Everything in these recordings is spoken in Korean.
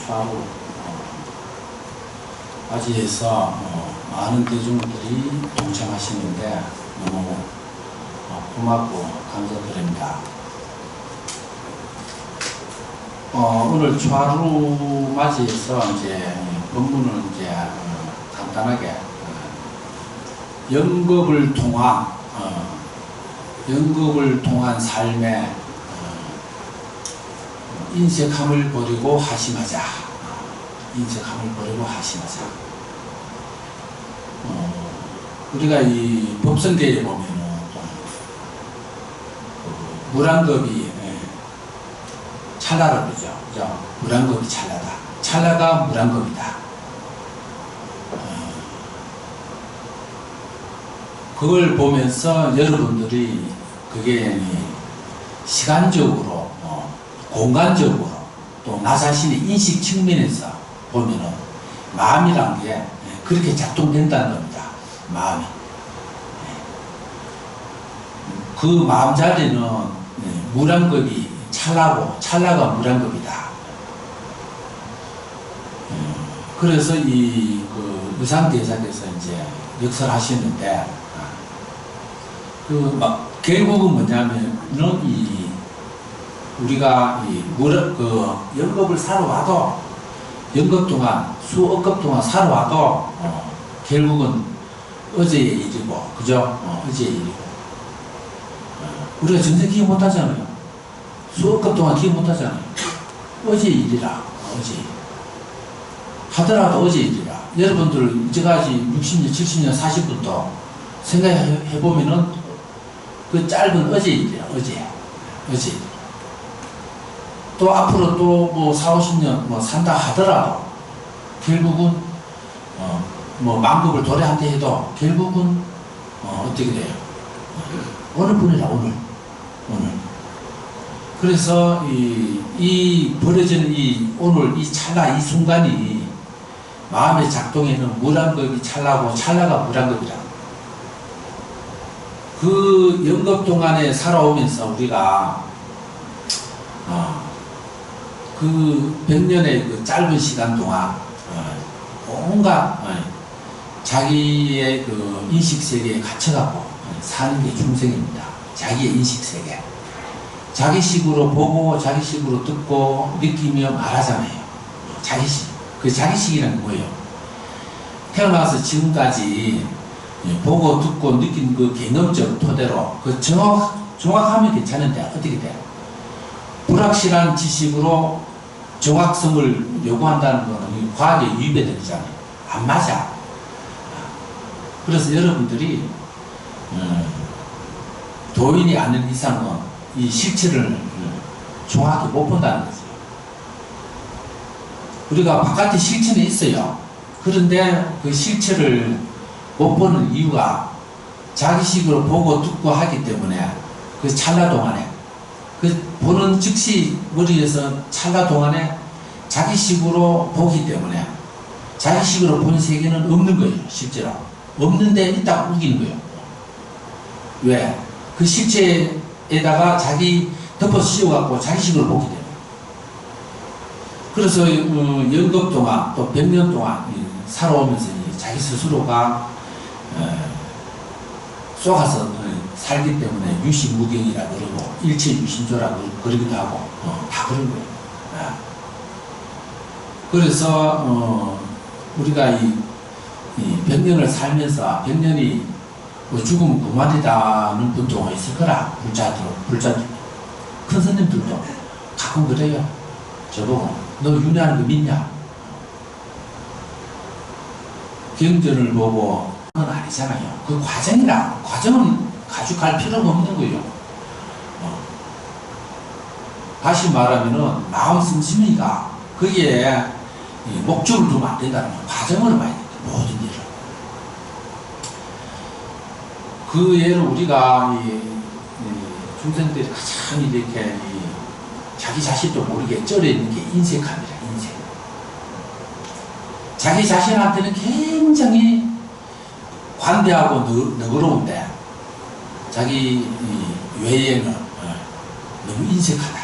좌우 맞이해서 많은 대중들이 동참하시는데 너무 고맙고 감사드립니다. 오늘 초하루 맞이해서 이제 본문을 이제 간단하게 연겁을 통한 삶의 인색함을 버리고 하심하자. 인색함을 버리고 하심하자. 우리가 이 법성계에 보면은 무량겁이 찰나라고 그러죠. 그죠? 무량겁이 찰나다. 찰나가 무량겁이다. 그걸 보면서 여러분들이 그게 시간적으로, 공간적으로 또 나 자신의 인식 측면에서 보면은 마음이란 게 그렇게 작동된다는 겁니다. 마음이. 그 마음 자리는 무량겁이 찰나고 찰나가 무량겁이다. 그래서 그 의상대사께서 이제 역설하시는데 결국은 뭐냐면은 우리가 연겁을 살아와도 연겁 동안 수억겁 동안 살아와도 결국은 어제의 일이고, 그죠? 어제의 일이고. 우리가 전생 기억 못하잖아요. 수억겁 동안 기억 못하잖아요. 어제의 일이라, 어제. 하더라도 어제의 일이라. 여러분들 이제까지 60년, 70년, 40분도 생각해보면은 그 짧은 어제의 일이야, 어제. 또 앞으로 또 뭐 4, 50년 산다 하더라도 결국은 만급을 도래한다 해도 결국은 어떻게 돼요? 오늘뿐이라 오늘. 그래서 이 벌어지는 오늘 이 찰나 이 순간이 마음의 작동에는 무량겁이 찰나고 찰나가 무량겁이라. 그 연겁 동안에 살아오면서 우리가 그 100년의 그 짧은 시간 동안 온갖 자기의 그 인식세계에 갇혀갖고 사는 게 중생입니다. 자기의 인식세계. 자기식으로 보고 자기식으로 듣고 느끼며 말하잖아요. 자기식. 그 자기식이라는 게 뭐예요? 태어나서 지금까지 보고 듣고 느낀 그 개념적 토대로 그 정확하면 괜찮은데 어떻게 돼요? 불확실한 지식으로 정확성을 요구한다는 것은 과학에 위배되잖아요. 안 맞아. 그래서 여러분들이 도인이 아는 이상은 이 실체를 정확히 못 본다는 거죠. 우리가 바깥에 실체는 있어요. 그런데 그 실체를 못 보는 이유가 자기식으로 보고 듣고 하기 때문에 그 찰나 동안에 그 보는 즉시 머리에서 찰나 동안에 자기식으로 보기 때문에 자기식으로 본 세계는 없는 거예요. 실제로 없는데 있다고 우기는 거예요. 왜? 그 실체에다가 자기 덮어 씌워갖고 자기식으로 보기 때문에. 그래서 연겁 동안 또 100년 동안 살아오면서 자기 스스로가 쏘가서 살기 때문에 유시무경이라 그러고 일체유신조라고 그러기도 하고 다 그런 거예요. 그래서 우리가 이 100년을 살면서 100년이 죽으면 그만이다는 분도 있을 거라. 불자들 큰 스님들도 가끔 그래요. 저보고 너 윤회하는 거 믿냐? 경전을 보고 그건 아니잖아요. 그 과정이라. 과정은 가져갈 필요가 없는 거예요. 다시 말하면은 마음 심심이가 거기에 목적을 두면 안 된다는 거예요. 과정을 봐야 돼요. 모든 일을. 그 예를 우리가 중생들이 가장 이렇게 자기 자신도 모르게 쩔어 있는 게 인색함이라. 인색. 자기 자신한테는 굉장히 관대하고 너그러운데 자기 외에는 너무 인색하다.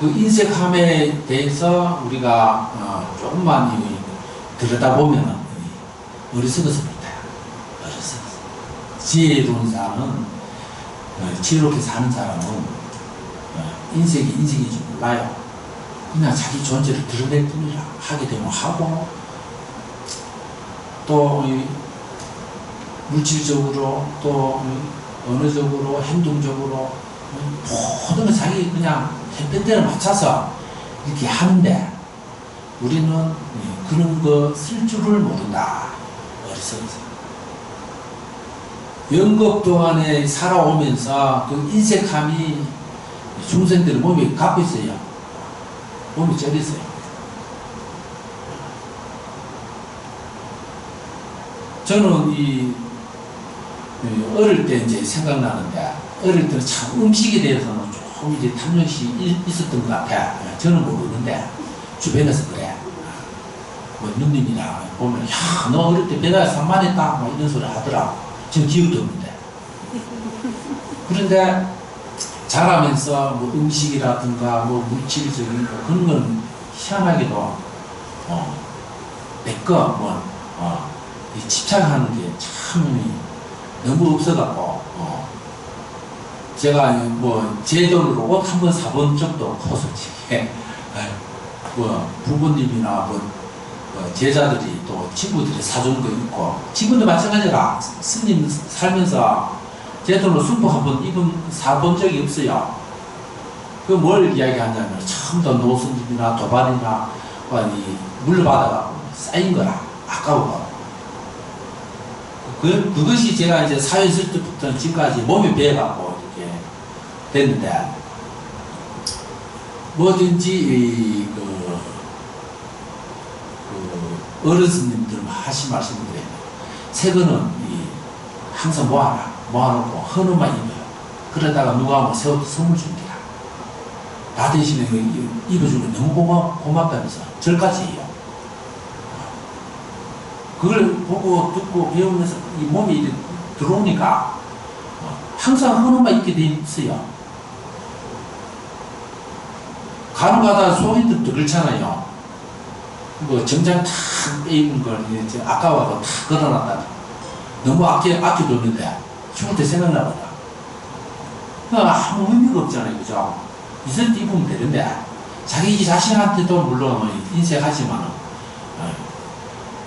그 인색함에 대해서 우리가 조금만 들여다보면 어리석어서 못해요. 어리석어서. 지혜로운 사람은, 지혜롭게 사는 사람은 인색이 인색인지 몰라요. 그냥 자기 존재를 드러낼 뿐이라. 하게 되면 하고, 또 물질적으로, 또 언어적으로, 행동적으로 모든 걸 자기 그냥 햇볕대로 맞춰서 이렇게 하는데, 우리는 그런 거 쓸 줄을 모른다. 어리석어서. 영겁 동안에 살아오면서 그 인색함이 중생들 몸에 갖고 있어요. 몸이 쩔 있어요. 저는 어릴 때 이제 생각나는데, 어릴 때는 참 음식에 대해서는 조금 이제 탐욕이 있었던 것 같아. 저는 모르는데, 주변에서 그래. 뭐, 누님이나 보면, 야, 너 어릴 때 배가 산만했다. 뭐 이런 소리 하더라. 지금 기억도 없는데. 그런데, 자라면서 뭐 음식이라든가 뭐 물질적인 거, 그런 건 희한하게도, 내꺼, 이 집착하는 게 참 너무 없어갖고, 제가 뭐 제 돈으로 옷 한 번 사본 적도 없고, 솔직히. 뭐 부모님이나 뭐 제자들이 또 친구들이 사준 거 있고, 지금도 마찬가지라. 스님 살면서 제 돈으로 순복 한 번 사본 적이 없어요. 그 뭘 이야기하냐면, 처음부터 노숙이나 도반이나 물려받아갖고 쌓인 거라. 아까워. 그것이 제가 이제 사회 있을 때부터 지금까지 몸에 배어갖고 이렇게 됐는데, 뭐든지 어르신님들 하신 말씀들에, 새 거는 항상 모아놓고 헌옷만 입어요. 그러다가 누가 뭐 새 옷 선물 줍니다. 나 대신에 입어주면 너무 고맙다면서 절까지 해요. 그걸 보고 듣고 배우면서 이 몸이 들어오니까 항상 헌옷만 입게 돼 있어요. 간혹가다 소인들도 그렇잖아요. 뭐 정장 탁 빼입은 걸 이제 아까워도 탁 걸어놨다. 너무 아껴뒀는데 죽을 때 생각나보다. 아무 의미가 없잖아요. 그죠? 있을 때 입으면 되는데, 자기 자신한테도 물론 인색하지만,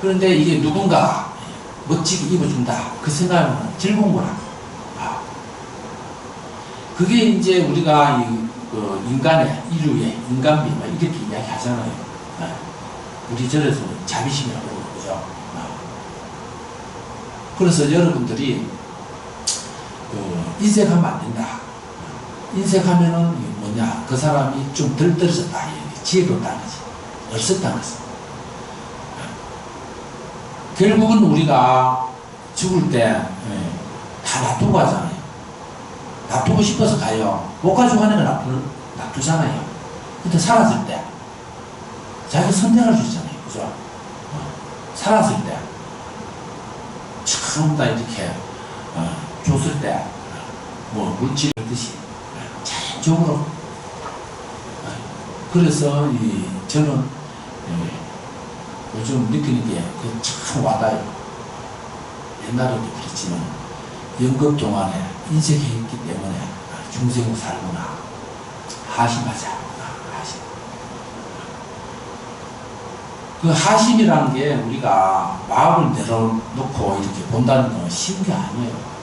그런데 이게 누군가 멋지게 입어준다. 그 생각은 즐거운 거라. 그게 이제 우리가 인간의, 인류의 인간미, 이렇게 이야기 하잖아요. 우리 절에서 자비심이라고 그러죠. 그래서 여러분들이 인색하면 안 된다. 인색하면은 뭐냐, 그 사람이 좀 덜 떨어졌다. 지혜롭다는 거지. 어리석다는 거지. 결국은 우리가 죽을 때 다 놔두고 가잖아요. 놔두고 싶어서 가요. 못 가지고 가는 건 놔두잖아요. 근데 살았을 때 자기가 선택할 수 있잖아요. 그죠? 살았을 때 처음 다 이렇게 줬을 때 뭐 물질 듯이 자연적으로. 그래서 저는 요즘 느끼는 게 참 와닿아요. 옛날에도 그랬지만 영겁 동안에 인색했기 때문에 중생으로 살구나. 하심하자. 하심. 그 하심이라는 게 우리가 마음을 내려놓고 이렇게 본다는 건 쉬운 게 아니에요.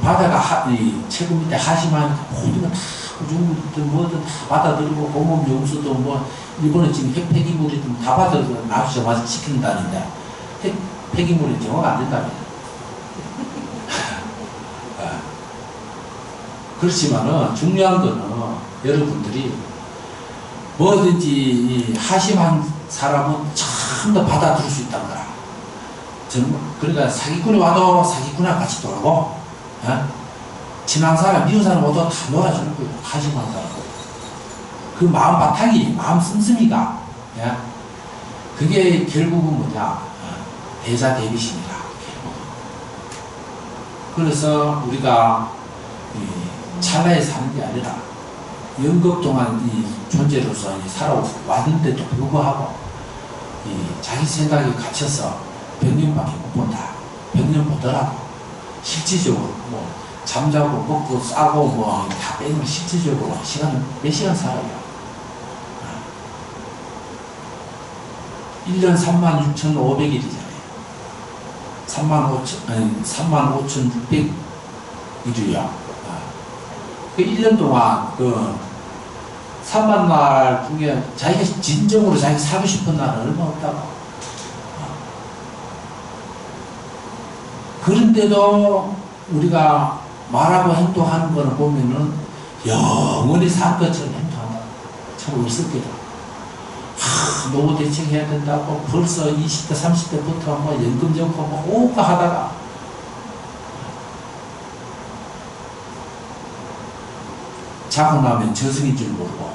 바다가 최고 밑에 하심하니까 모든 건 다 우주물이든 뭐든 다 받아들이고, 공업 용수도 뭐 일본은 지금 핵폐기물이든 다 받아들이고 납수자마자 시킨다는데 폐기물이 정화가 안 된다며. 그렇지만은 중요한 거는 여러분들이 뭐든지 하심한 사람은 전부 받아들일 수 있다는 거라. 그러니까 사기꾼이 와도 사기꾼이랑 같이 돌아고, 친한 사람, 미운 사람 와도 다 놀아주는 거예요. 하심한 사람. 그 마음 바탕이, 마음 씀씀이가, 그게 결국은 뭐냐, 대자대비심이라. 그래서 우리가 찰나에 사는 게 아니라 연극 동안 이 존재로서 살아왔는데도 불구하고 자기 생각에 갇혀서 100년밖에 못 본다. 100년 보더라도 실질적으로 뭐 잠자고 먹고 싸고 뭐 다 빼면 실질적으로 시간은 몇 시간 살아요. 1년 36,500일이잖아요. 35,600일이요. 그 1년 동안 그 3만 날 중에 자기가 진정으로 자기 살고 싶은 날은 얼마 없다고. 그런데도 우리가 말하고 행동하는 거를 보면은 영원히 산 것처럼 행동한다. 참 어리석게도. 노후 대책해야 된다고 벌써 20대, 30대부터 뭐 연금 정보 뭐 오가 하다가 자고 나면 저승인 줄 모르고.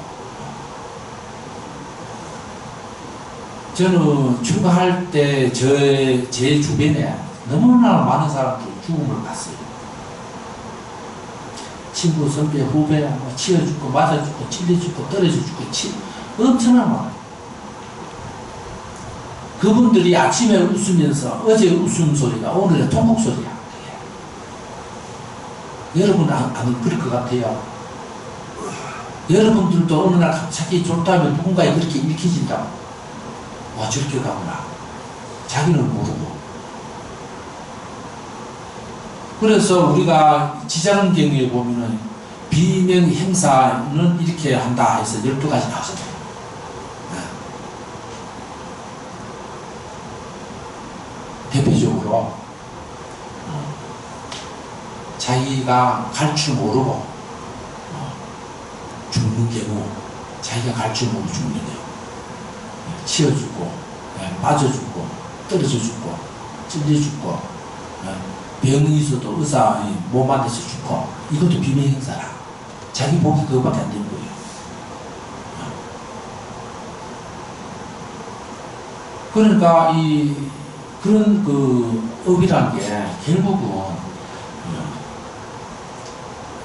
저는 출가할 때 제 주변에 너무나 많은 사람들이 죽음을 봤어요. 친구, 선배, 후배, 뭐 치여 죽고, 맞아 죽고, 찔려 죽고, 떨어져 죽고, 엄청나게 많아요. 그분들이 아침에 웃으면서 어제 웃음소리가 오늘의 통곡소리야. 여러분 안 그럴 것 같아요. 여러분들도 어느 날 갑자기 좋다면 누군가에 그렇게 읽혀진다고. 와, 저렇게 가구나. 자기는 모르고. 그래서 우리가 지장경에 보면은 비명 행사는 이렇게 한다 해서 12가지 나오잖아요. 대표적으로 자기가 갈 줄 모르고 죽는 경우, 자기가 갈 줄 모르고 죽는 경우, 치여 죽고, 맞아 죽고, 떨어져 죽고, 찔려 죽고, 병이 있어도 의사 몸한테서 죽고, 이것도 비명 행사라. 자기 복이 그것밖에 안 되는 거예요. 그러니까 그런 그 업이란 게 결국은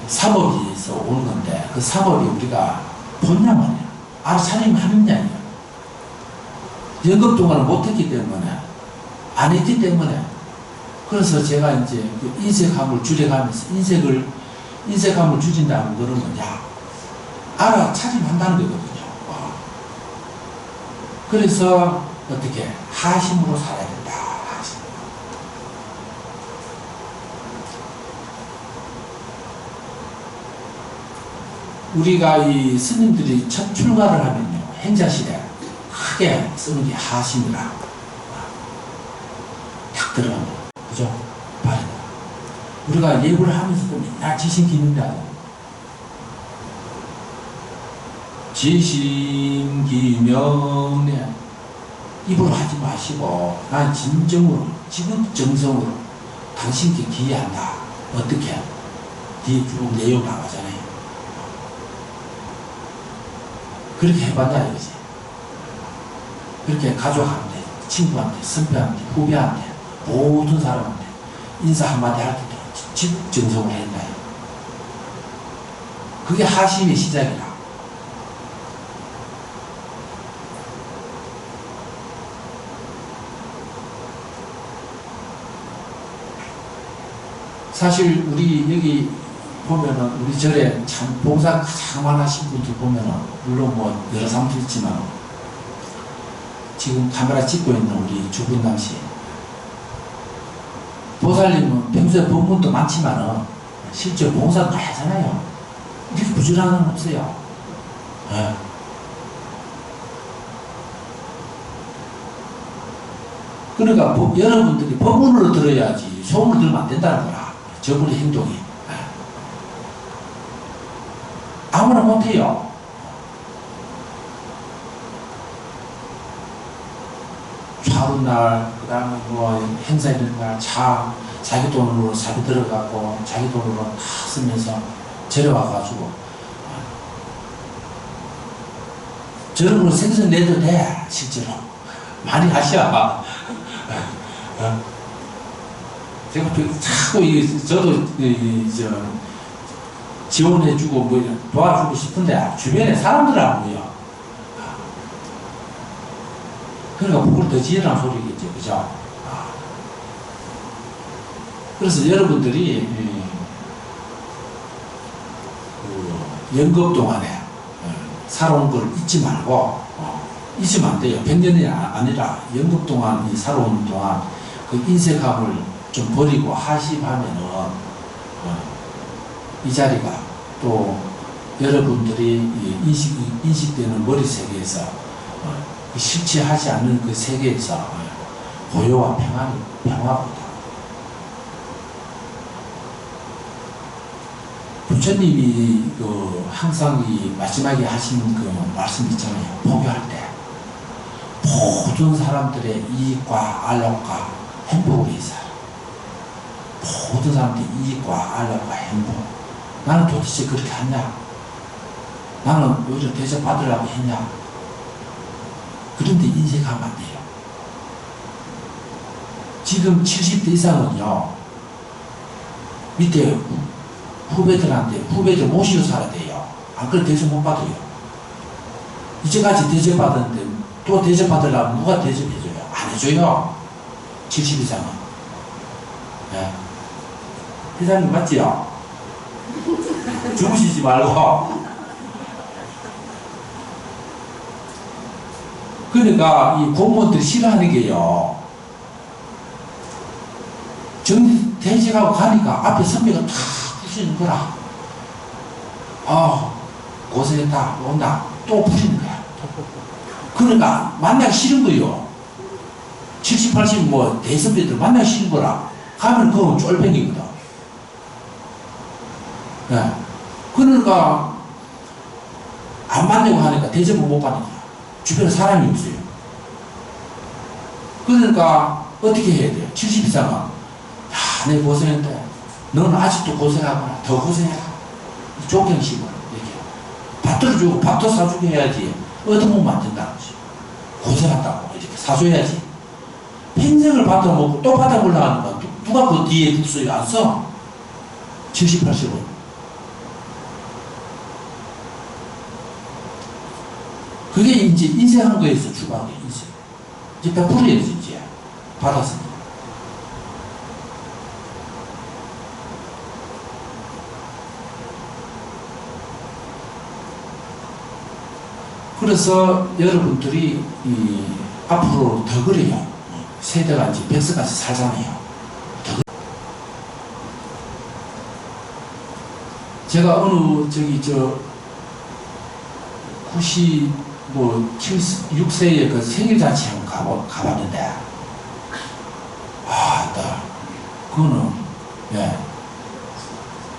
사법에서 오는 건데, 그 사법이 우리가 본냐만이야. 알아차리면 하는 게 아니야. 연극 동안을 못했기 때문에, 안 했기 때문에. 그래서 제가 이제 그 인색함을 줄여가면서 인색함을 줄인다는 거는 뭐냐. 알아차리면 한다는 거거든요. 그래서 어떻게? 하심으로 살아야 된다. 하심. 우리가 이 스님들이 첫 출가를 하면요, 행자실에 크게 쓰는 게 하심이라. 탁 들어갑니다. 그죠? 바르다. 우리가 예불을 하면서도 맨날 지신기능이라고. 지신기명에 입으로 하지 마시고, 난 진정으로, 지극정성으로 당신께 기여한다. 어떻게? 뒤에 쭉 내용 나가잖아요. 그렇게 해봤냐 이거지. 그렇게 가족한테, 친구한테, 선배한테, 후배한테, 모든 사람한테 인사 한마디 할 때도 지극정성으로 한다. 그게 하심의 시작이라. 사실 우리 여기 보면은 우리 절에 참 봉사 가장 많으신 분들 보면은 물론 뭐 여러 사람도 있지만 지금 카메라 찍고 있는 우리 주분남 씨, 보살님은 평소에 법문도 많지만은 실제 봉사도 다 하잖아요. 이렇게 부지런한 건 없어요. 네. 그러니까 여러분들이 법문으로 들어야지 소문을 들으면 안 된다는 거야. 저분의 행동이. 아무나 못해요. 하루날, 그 다음에 뭐 행사 이런 날 자기 돈으로 사비 들어가고 자기 돈으로 다 쓰면서 절에 와가지고 저런 거 생선 내도 돼. 실제로 많이 하셔. 제가 자꾸 저도 지원해주고 뭐 도와주고 싶은데 주변에 사람들 안 보여. 그러니까 복을 더 지으라는 소리겠죠. 그죠? 그래서 여러분들이 그 연급 동안에 살아온 걸 잊지 말고 잊으면 안 돼요. 100년이 아니라 연급 동안 이 살아온 동안 그 인색함을 좀 버리고 하심하면은 이 자리가 또 여러분들이 인식되는 머리 세계에서 실체하지 않는 그 세계에서 고요와 평화입니다. 부처님이 그 항상 이 마지막에 하신 그 말씀 있잖아요. 포교할 때 모든 사람들의 이익과 안락과 행복을 위해서 모든 사람들의 이익과 안락과 행복. 나는 도대체 그렇게 하냐? 나는 오히려 대접받으려고 했냐? 그런데 인색하면 안 돼요. 지금 70대 이상은요, 밑에 후배들 모시고 살아야 돼요. 안 그래도 대접 못 받아요. 이제까지 대접받았는데 또 대접받으려면 누가 대접해줘요? 안 해줘요. 70 이상은. 네. 회장님 맞지요? 주무시지 말고. 그러니까 이 공무원들이 싫어하는 게요. 정리 퇴직하고 가니까 앞에 선배가 다 부시는 거라. 고생했다. 온다. 또 부시는 거야. 그러니까 만나기 싫은 거요. 70, 80 뭐 대선배들 만나기 싫은 거라. 가면 그건 쫄병이거든. 네. 그러니까 안 만나고 하니까 대접을 못 받는 거야. 주변에 사람이 없어요. 그러니까 어떻게 해야 돼요? 70 이상은 내 고생했대. 너는 아직도 고생하구나. 더 고생해라. 조경식으로 이렇게 밥도 주고 밥도 사주게 해야지. 얻어먹으면 안 된다는 거지. 고생한다고 이렇게 사줘야지. 평생을 받아먹고 또 받아보려고 누가 그 뒤에 국수에 안 써? 70, 80은. 그게 이제 인생한 거에서 출발한 게 인생. 이제 100%예요, 이제. 받았으니. 그래서 여러분들이 앞으로 더 그래요. 세대가 이제 100세까지 살잖아요. 제가 어느 96세의 그 생일잔치 한번 가봤는데, 그거는,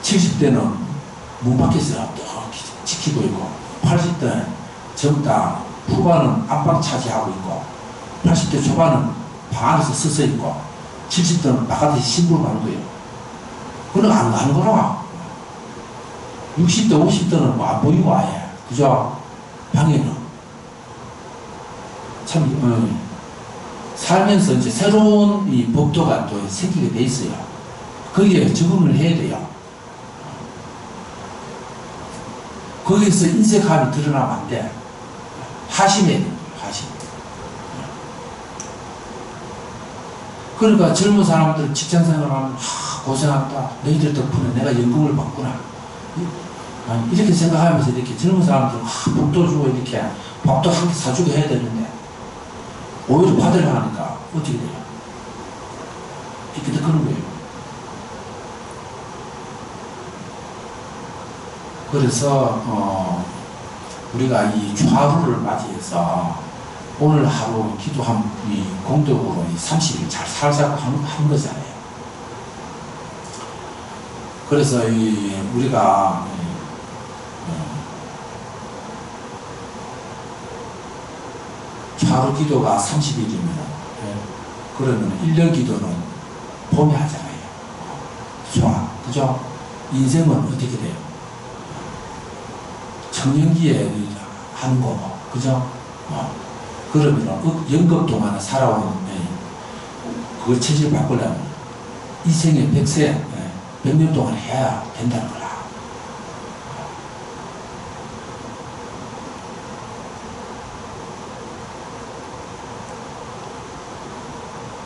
70대는 문 밖에서 지키고 있고, 80대는 젊다, 후반은 안방 차지하고 있고, 80대 초반은 방 안에서 서서 있고, 70대는 바깥에 신부를 가는 거예요. 그건 안 가는 거라. 60대, 50대는 뭐 안 보이고 아예. 그죠? 방에는. 참, 살면서 이제 새로운 이 법도가 또 생기게 돼 있어요. 거기에 적응을 해야 돼요. 거기서 인색함이 드러나면 안 돼. 하심해야 돼요, 하심. 그러니까 젊은 사람들 직장생활하면, 고생한다. 너희들 덕분에 내가 연금을 받구나. 이렇게 생각하면서 이렇게 젊은 사람들 복도 주고 이렇게 밥도 한 끼 사주고 해야 되는데, 오히려 받으려고 하니까 어떻게 돼요? 이렇게 그런 거예요. 그래서 우리가 이 좌우를 맞이해서 오늘 하루 기도한 이 공덕으로 이 30일 잘 살자고 한 거잖아요. 그래서 우리가 하루 기도가 30일이면, 그러면 1년 기도는 봄에 하잖아요. 소화. 그죠? 인생은 어떻게 돼요? 청년기에 하는 거고. 그죠? 그러면 연금 동안에 살아온, 그 체질을 바꾸려면, 이 생에 100세, 100년 동안 해야 된다는 거라.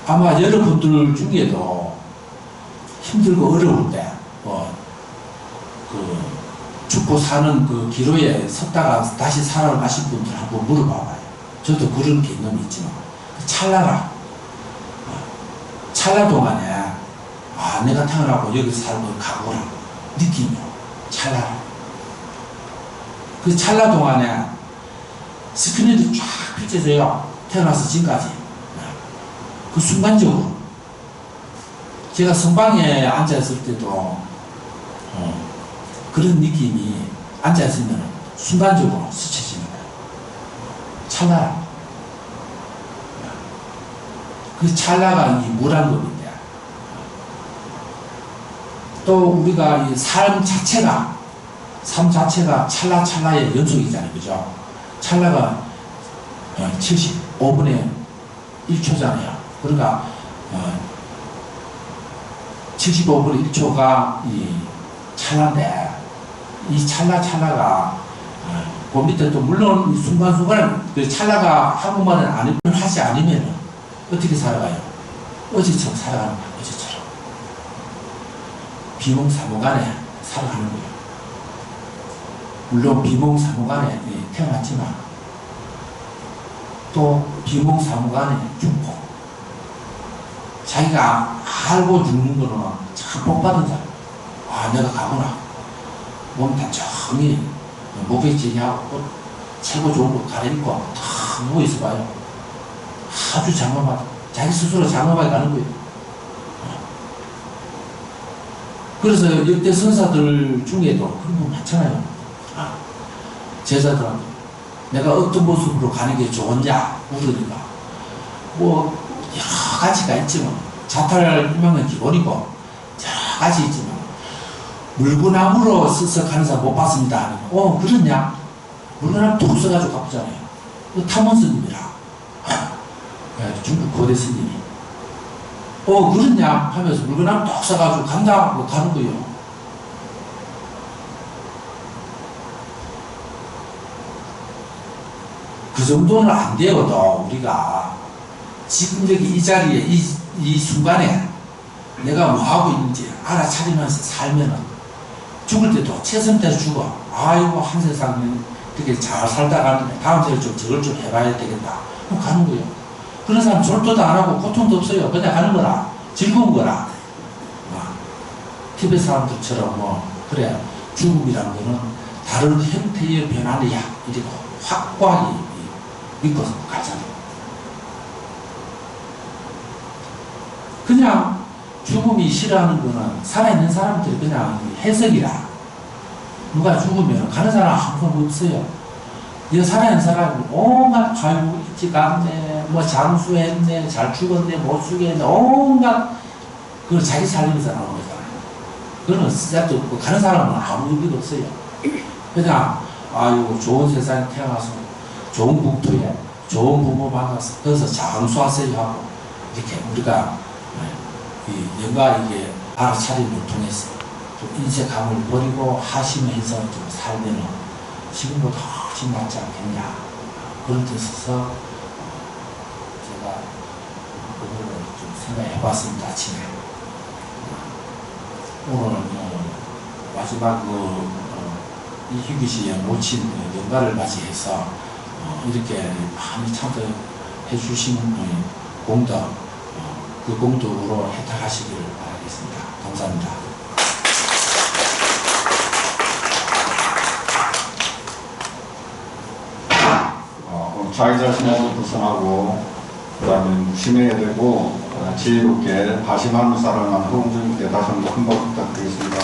아마 여러분들 중에도 힘들고 어려울 때, 죽고 사는 그 기로에 섰다가 다시 살아나신 분들 한번 물어봐봐요. 저도 그런 개념이 있지만, 찰나 동안에, 내가 태어나고 여기서 살고 가구라. 느낌이 찰나라. 그 찰나 동안에 스크린도 쫙 펼쳐져요. 태어나서 지금까지. 그 순간적으로. 제가 성방에 앉아있을 때도, 그런 느낌이 앉아있으면 순간적으로 스쳐지는 거예요. 찰나라. 그 찰나가 이 무량겁인데, 또 우리가 이 삶 자체가 찰나의 연속이잖아요. 그죠? 찰나가 75분의 1초잖아요. 그러니까 75분의 1초가 이 찰나인데, 이 찰나가 그 밑에 또 물론 순간순간 그 찰나가 한국말은 안 하지 않으면 어떻게 살아가요? 어제처럼 살아가는 거예요. 어제처럼 비몽사몽간에 살아가는 거예요. 물론 비몽사몽간에 태어났지만 또 비몽사몽간에 죽고, 자기가 알고 죽는 거는 참 복받은 사람. 내가 가구나. 몸 단정히 목욕지하고 최고 좋은 거 갈아입고 다 누워있어 봐요. 아주 장엄하다. 자기 스스로 장엄하게 가는 거예요. 그래서 역대 선사들 중에도 그런 거 많잖아요. 제자들한테 내가 어떤 모습으로 가는 게 좋은냐 물으니까 뭐 여러 가지가 있지만, 자탈 유명은 기본이고 여러 가지 있지만, 물구나무로 써서 가는 사람 못 봤습니다. 그렇냐? 물구나무 툭 써가지고 가보잖아요. 탐원 스님이라. 중국 고대 스님이. 그렇냐? 하면서 물구나무 툭 써가지고 간다고 가는 거예요. 그 정도는 안 되어도 우리가 지금 여기 이 자리에 이 순간에 내가 뭐 하고 있는지 알아차리면서 살면은 죽을 때도 최선을 다해서 죽어. 아이고 한 세상에 이렇게 잘 살다 가는데 다음 세에 좀 저걸 좀 해봐야 되겠다. 그럼 가는 거예요. 그런 사람 절도도 안 하고 고통도 없어요. 그냥 가는 거라. 즐거운 거라. 티베트 사람들처럼 그래 죽음이라는 거는 다른 형태의 변화야. 이렇게 확고하게 믿고서 가잖아요. 그냥 죽음이 싫어하는 거는 살아있는 사람들이 그냥 해석이라. 누가 죽으면 가는 사람 항상 없어요. 이 살아있는 사람이 온갖 아이고 일찍 갔네, 뭐 장수했네, 잘 죽었네, 못 죽였네, 온갖 그걸 자기 살리면서 나오는 거잖아요. 그거는 쓰잘도 없고 가는 사람은 아무 의미도 없어요. 그냥 아이고 좋은 세상에 태어나서 좋은 국토에 좋은 부모 만나서 거기서 장수하세요 하고 이렇게 우리가 이 영가 이게 알아차림을 통해서 좀 인색함을 버리고 하시면서 좀 살면은 지금보다 훨씬 낫지 않겠냐, 그런 뜻에서 제가 그거를 좀 생각해 봤습니다. 아침에 오늘 마지막 이희규 씨의 모친 영가를 맞이해서 이렇게 많이 참석해 주신 공덕, 그 공덕으로 혜택하시기를 바라겠습니다. 감사합니다. 자기 자신에서 벗어나고 그다음에 무심해야 되고 지혜롭게 다시 마음을 살아가는 허웅주님께 다시 한번 큰 박 부탁드리겠습니다.